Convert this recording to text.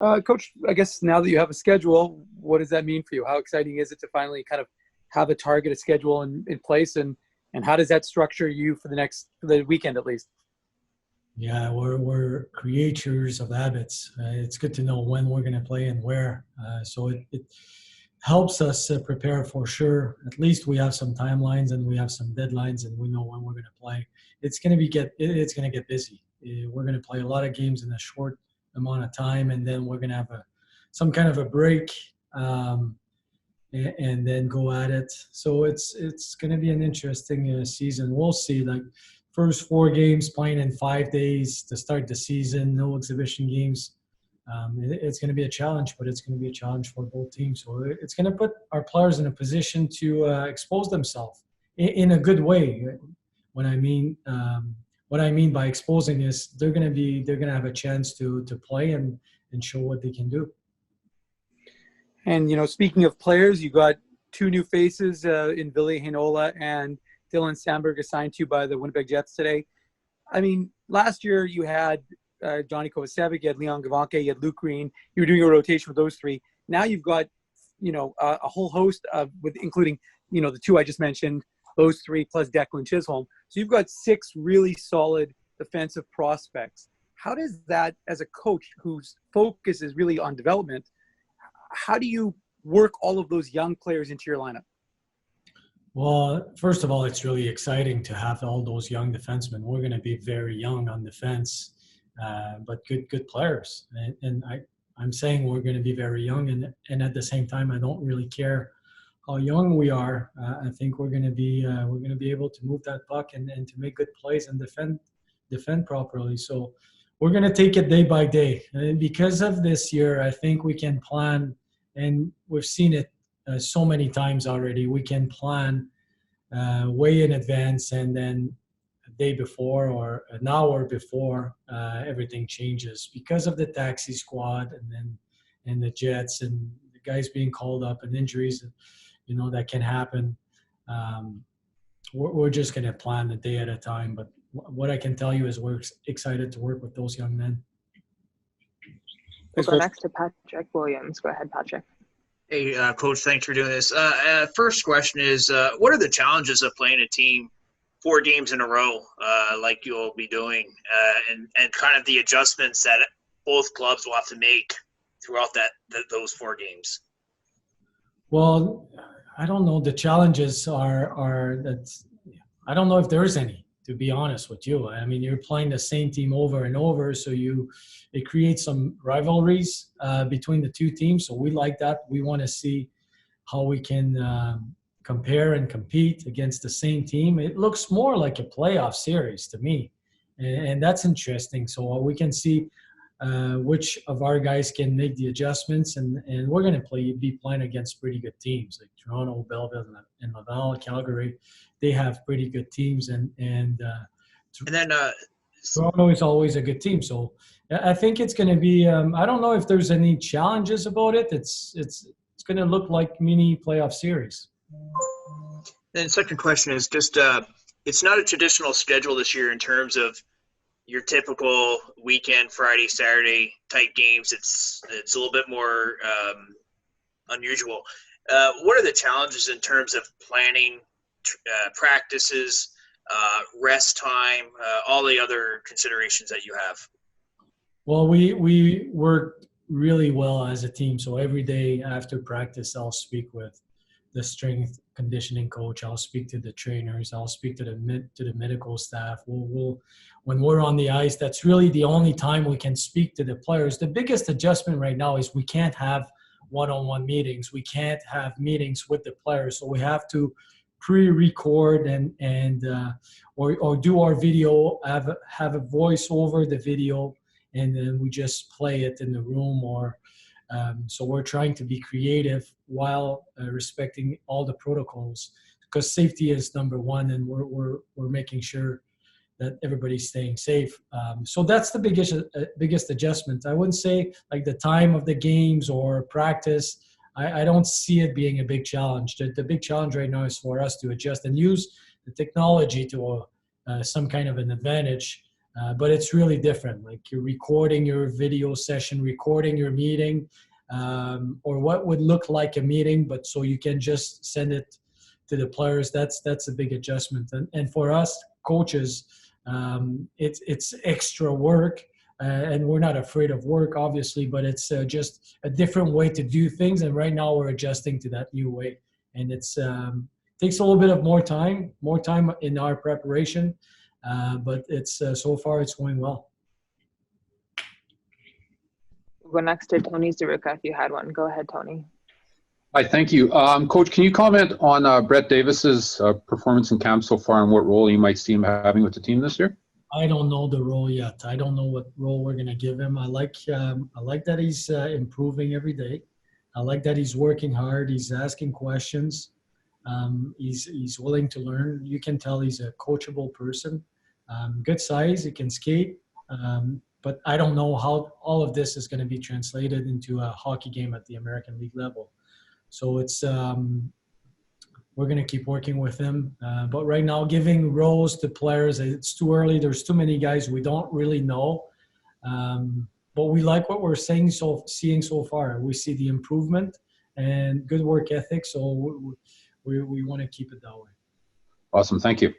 Coach, I guess now that you have a schedule, what does that mean for you? How exciting is it to finally kind of have a targeted schedule in place, and how does that structure you for the weekend at least? Yeah, we're creatures of habits. It's good to know when we're going to play and where. So it helps us prepare for sure. At least we have some timelines and we have some deadlines, and we know when we're going to play. It's going to get busy. We're going to play a lot of games in a short amount of time, and then we're going to have some kind of a break, and then go at it. So it's going to be an interesting season. We'll see. Like first 4 games playing in 5 days to start the season, no exhibition games. It's going to be a challenge, but it's going to be a challenge for both teams. So it's going to put our players in a position to expose themselves in a good way. What I mean by exposing is they're going to have a chance to play and show what they can do. And speaking of players, you got 2 new faces in Ville, Heinola, and Dylan Samberg assigned to you by the Winnipeg Jets today. I mean, last year you had Johnny Kovacevic, you had Leon Gawanke, you had Luke Green. You were doing a rotation with those 3. Now you've got, a whole host including, the 2 I just mentioned, those 3 plus Declan Chisholm. So you've got 6 really solid defensive prospects. How does that, as a coach whose focus is really on development, how do you work all of those young players into your lineup? Well, first of all, it's really exciting to have all those young defensemen. We're going to be very young on defense, but good players. And I'm saying we're going to be very young, and at the same time, I don't really care how young we are. I think we're going to be able to move that puck and to make good plays and defend properly. So we're going to take it day by day. And because of this year, I think we can plan, and we've seen it so many times already. We can plan way in advance, and then a day before or an hour before, everything changes because of the taxi squad and the Jets and the guys being called up and injuries, that can happen. We're just going to plan a day at a time. But what I can tell you is we're excited to work with those young men. We'll go next to Patrick Williams. Go ahead, Patrick. Hey, Coach, thanks for doing this. First question is, what are the challenges of playing a team 4 games in a row like you'll be doing, and kind of the adjustments that both clubs will have to make throughout those 4 games? Well, I don't know. The challenges are that I don't know if there is any, to be honest with you. I mean, you're playing the same team over and over, so it creates some rivalries between the 2 teams. So we like that. We want to see how we can compare and compete against the same team. It looks more like a playoff series to me, and that's interesting. So we can see which of our guys can make the adjustments, and we're going to be playing against pretty good teams like Toronto, Belleville, and Laval, Calgary. They have pretty good teams, and then Toronto is always a good team. So I think it's going to be. I don't know if there's any challenges about it. It's going to look like mini playoff series. Then second question is just it's not a traditional schedule this year in terms of your typical weekend, Friday, Saturday type games. It's a little bit more unusual. What are the challenges in terms of planning practices, rest time, all the other considerations that you have? Well, we work really well as a team. So every day after practice, I'll speak with the strength conditioning coach. I'll speak to the trainers. I'll speak to the medical staff. We'll when we're on the ice, that's really the only time we can speak to the players. The biggest adjustment right now is we can't have one-on-one meetings. We can't have meetings with the players. So we have to pre-record or do our video, have a voice over the video, and then we just play it in the room. So we're trying to be creative while respecting all the protocols, because safety is number one, and we're making sure that everybody's staying safe. So that's the biggest adjustment. I wouldn't say like the time of the games or practice. I don't see it being a big challenge. The big challenge right now is for us to adjust and use the technology to some kind of an advantage But it's really different. Like you're recording your video session, recording your meeting, or what would look like a meeting, but so you can just send it to the players. That's a big adjustment. And for us coaches, it's extra work. And we're not afraid of work, obviously, but it's just a different way to do things. And right now we're adjusting to that new way. And it's takes a little bit of more time in our preparation. But it's so far it's going well. We'll go next to Tony Zurica if you had one. Go ahead, Tony. Hi, thank you. Coach, can you comment on Brett Davis's performance in camp so far and what role you might see him having with the team this year? I don't know the role yet. I don't know what role we're going to give him. I like that he's improving every day. I like that he's working hard. He's asking questions. He's willing to learn. You can tell he's a coachable person. Good size. He can skate. But I don't know how all of this is going to be translated into a hockey game at the American League level. So it's we're going to keep working with him. But right now, giving roles to players, it's too early. There's too many guys we don't really know. But we like what we're seeing so far. We see the improvement and good work ethic. So we want to keep it that way. Awesome. Thank you.